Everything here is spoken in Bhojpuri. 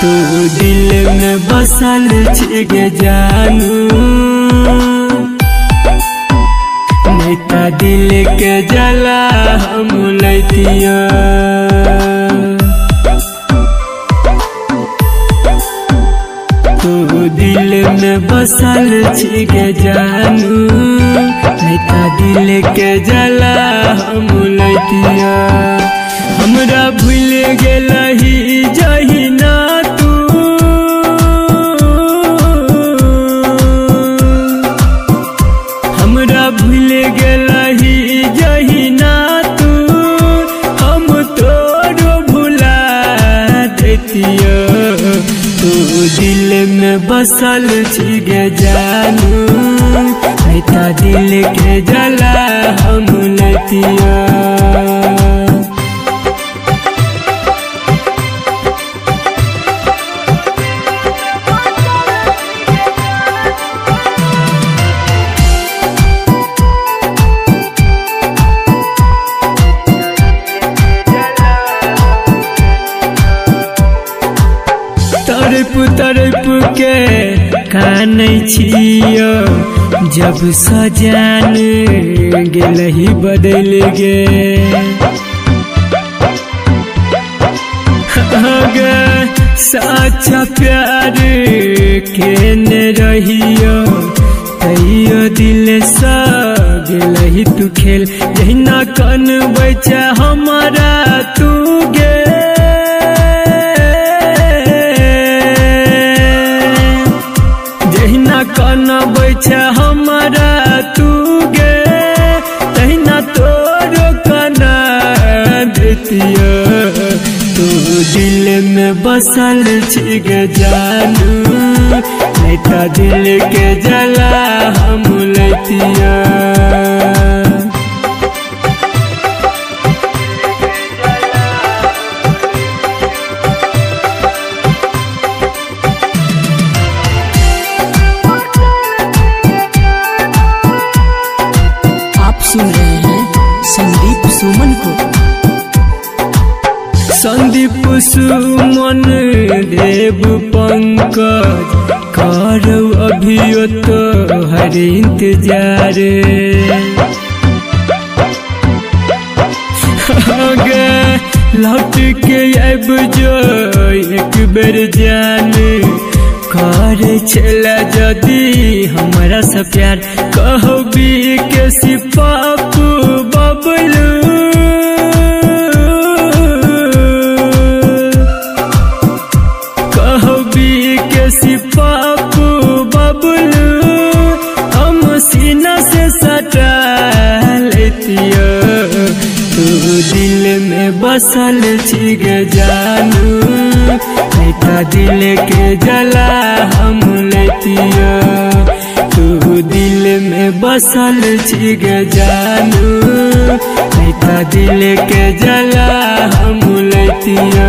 तू दिल में बसल छिगे जानू नैता दिल के जला हम लैतिया तू दिल में बसल छिगे जानू नैता दिल के जला हम लैतिया हमरा भूल गेलही जही ना तू हमरा भूल गेलही जही ना तू हम तोरो भुला देतिया तू दिल में बसल छिगे जानू नैता दिल के जला हम लैतिया तरप के कानै छियो जब सजान गेलही बदल गे सच्चा प्यार केने रहियो तैयो दिल सा गेलही तू खेल जहिना कन बचा हमारा तू गे कन बैठा हमारा तू गे तहिना तोरो कना देतिया तू दिल में बसल छिगे जानू नैता दिल के जला हम लैतिया सुन रहे हैं संदीप सुमन को। संदीप सुमन देव पंकज करो अभियो तो हर इंतजार लौट के अब जो एक बेर जान कर छला जदी हमारा से प्यार कहबी के सिपापू बबलू कहबी के सिपापू बबलू हम सीना से सटा लेतिया तू दिल में बसल छिगे जानू नैता दिल के जला हम लैतिया तू दिल में बसल छिगे जानू नैता दिल के जला हम लैतिया।